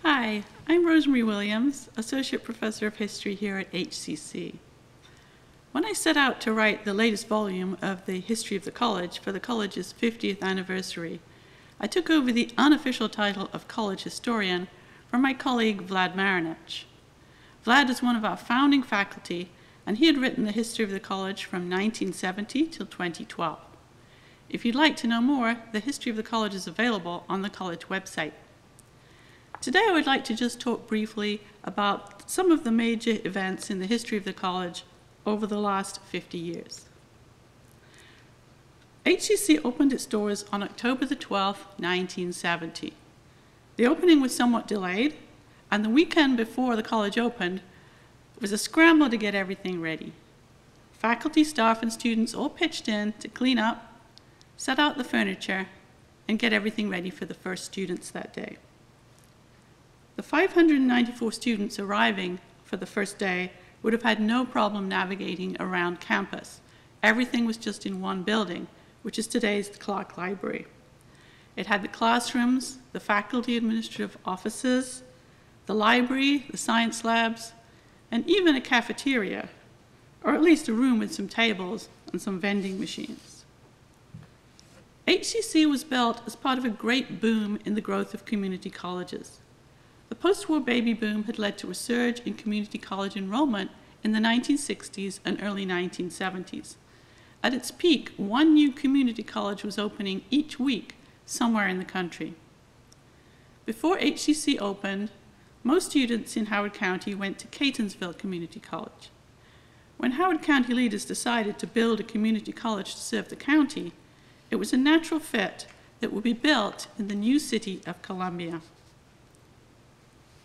Hi, I'm Rosemary Williams, Associate Professor of History here at HCC. When I set out to write the latest volume of the history of the college for the college's 50th anniversary, I took over the unofficial title of college historian from my colleague Vlad Marinich. Vlad is one of our founding faculty, and he had written the history of the college from 1970 till 2012. If you'd like to know more, the history of the college is available on the college website. Today I would like to just talk briefly about some of the major events in the history of the college over the last 50 years. HCC opened its doors on October the 12th, 1970. The opening was somewhat delayed, and the weekend before the college opened was a scramble to get everything ready. Faculty, staff, and students all pitched in to clean up, set out the furniture, and get everything ready for the first students that day. The 594 students arriving for the first day would have had no problem navigating around campus. Everything was just in one building, which is today's Clark Library. It had the classrooms, the faculty administrative offices, the library, the science labs, and even a cafeteria, or at least a room with some tables and some vending machines. HCC was built as part of a great boom in the growth of community colleges. The post-war baby boom had led to a surge in community college enrollment in the 1960s and early 1970s. At its peak, one new community college was opening each week somewhere in the country. Before HCC opened, most students in Howard County went to Catonsville Community College. When Howard County leaders decided to build a community college to serve the county, it was a natural fit that would be built in the new city of Columbia.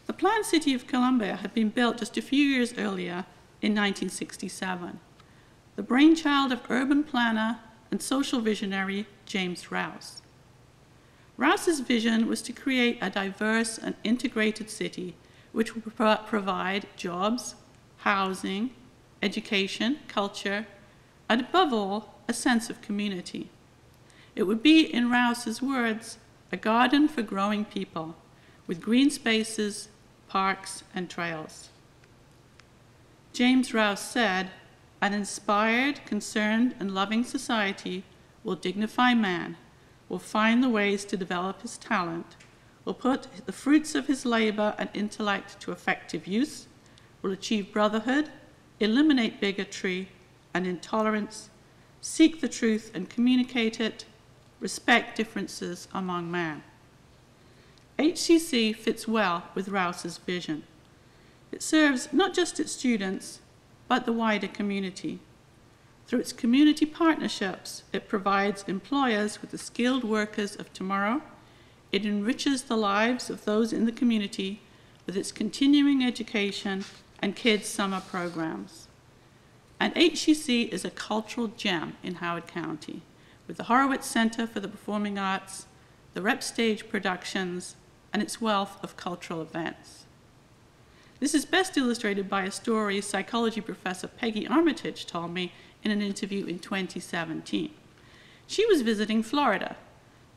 The planned city of Columbia had been built just a few years earlier in 1967, the brainchild of urban planner and social visionary James Rouse. Rouse's vision was to create a diverse and integrated city which would provide jobs, housing, education, culture, and above all, a sense of community. It would be, in Rouse's words, a garden for growing people, with green spaces, parks, and trails. James Rouse said, "An inspired, concerned, and loving society will dignify man, will find the ways to develop his talent, will put the fruits of his labor and intellect to effective use, will achieve brotherhood, eliminate bigotry and intolerance, seek the truth and communicate it, respect differences among man." HCC fits well with Rouse's vision. It serves not just its students, but the wider community. Through its community partnerships, it provides employers with the skilled workers of tomorrow. It enriches the lives of those in the community with its continuing education and kids' summer programs. And HCC is a cultural gem in Howard County, with the Horowitz Center for the Performing Arts, the Rep Stage Productions, and its wealth of cultural events. This is best illustrated by a story psychology professor Peggy Armitage told me in an interview in 2017. She was visiting Florida,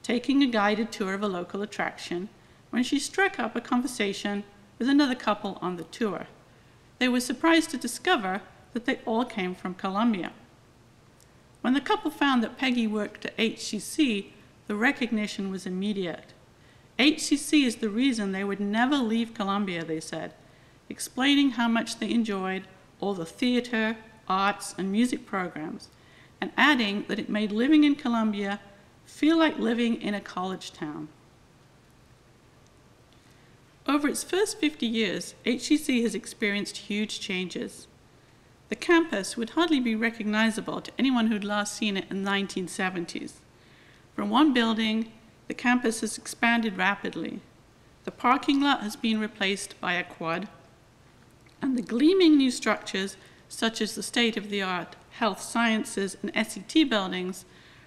taking a guided tour of a local attraction, when she struck up a conversation with another couple on the tour. They were surprised to discover that they all came from Columbia. When the couple found that Peggy worked at HCC, the recognition was immediate. HCC is the reason they would never leave Columbia, they said, explaining how much they enjoyed all the theater, arts, and music programs, and adding that it made living in Columbia feel like living in a college town. Over its first 50 years, HCC has experienced huge changes. The campus would hardly be recognizable to anyone who'd last seen it in the 1970s. From one building, the campus has expanded rapidly. The parking lot has been replaced by a quad, and the gleaming new structures, such as the state-of-the-art health sciences and SET buildings,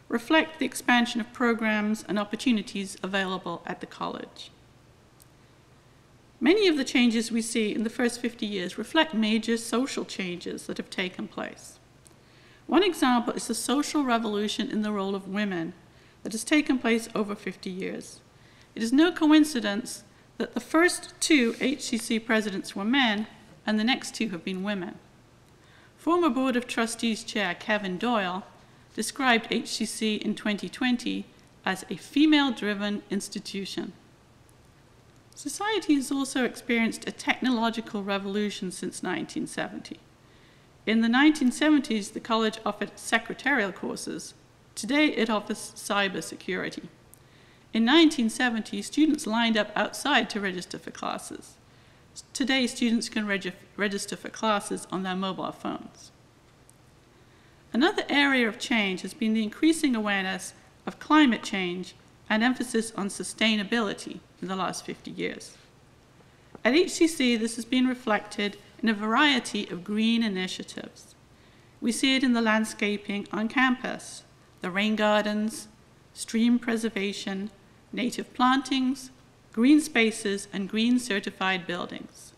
reflect the expansion of programs and opportunities available at the college. Many of the changes we see in the first 50 years reflect major social changes that have taken place. One example is the social revolution in the role of women that has taken place over 50 years. It is no coincidence that the first 2 HCC presidents were men and the next 2 have been women. Former Board of Trustees Chair Kevin Doyle described HCC in 2020 as a female-driven institution. Society has also experienced a technological revolution since 1970. In the 1970s, the college offered secretarial courses. Today, it offers cybersecurity. In 1970, students lined up outside to register for classes. Today, students can register for classes on their mobile phones. Another area of change has been the increasing awareness of climate change and emphasis on sustainability in the last 50 years. At HCC, this has been reflected in a variety of green initiatives. We see it in the landscaping on campus, the rain gardens, stream preservation, native plantings, green spaces, and green certified buildings.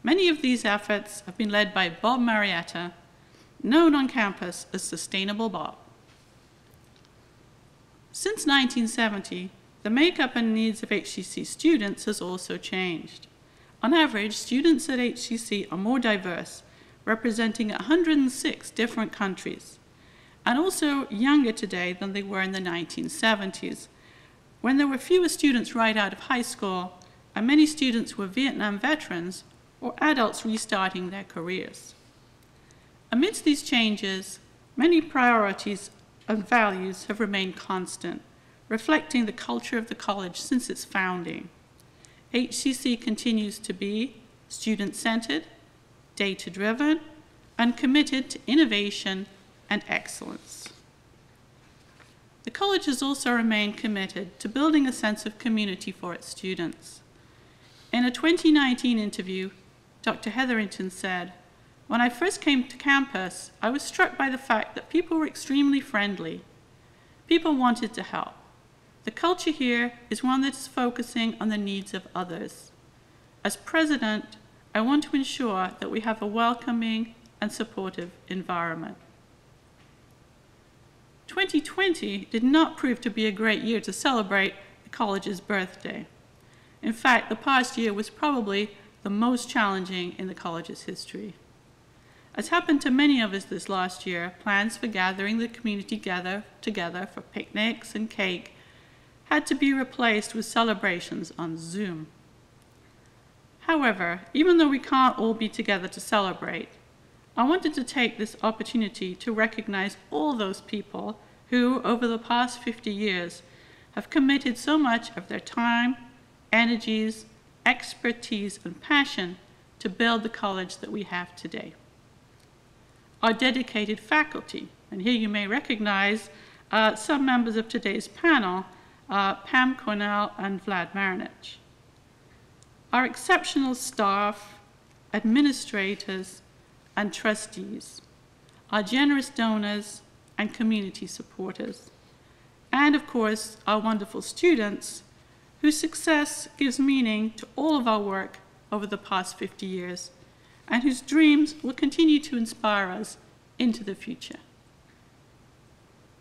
Many of these efforts have been led by Bob Marietta, known on campus as Sustainable Bob. Since 1970, the makeup and needs of HCC students has also changed. On average, students at HCC are more diverse, representing 106 different countries, and also younger today than they were in the 1970s, when there were fewer students right out of high school, and many students were Vietnam veterans or adults restarting their careers. Amidst these changes, many priorities and values have remained constant, reflecting the culture of the college since its founding. HCC continues to be student-centered, data-driven, and committed to innovation and excellence. The college has also remained committed to building a sense of community for its students. In a 2019 interview, Dr. Hetherington said, "When I first came to campus, I was struck by the fact that people were extremely friendly. People wanted to help. The culture here is one that is focusing on the needs of others. As president, I want to ensure that we have a welcoming and supportive environment." 2020 did not prove to be a great year to celebrate the college's birthday. In fact, the past year was probably the most challenging in the college's history. As happened to many of us this last year, plans for gathering the community together for picnics and cake had to be replaced with celebrations on Zoom. However, even though we can't all be together to celebrate, I wanted to take this opportunity to recognize all those people who, over the past 50 years, have committed so much of their time, energies, expertise, and passion to build the college that we have today. Our dedicated faculty, and here you may recognize some members of today's panel, Pam Cornell and Vlad Marinich. Our exceptional staff, administrators, and trustees, our generous donors and community supporters, and of course, our wonderful students, whose success gives meaning to all of our work over the past 50 years, and whose dreams will continue to inspire us into the future.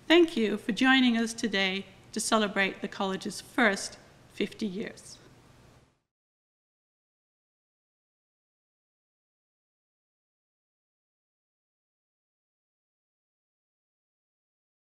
Thank you for joining us today to celebrate the college's first 50 years.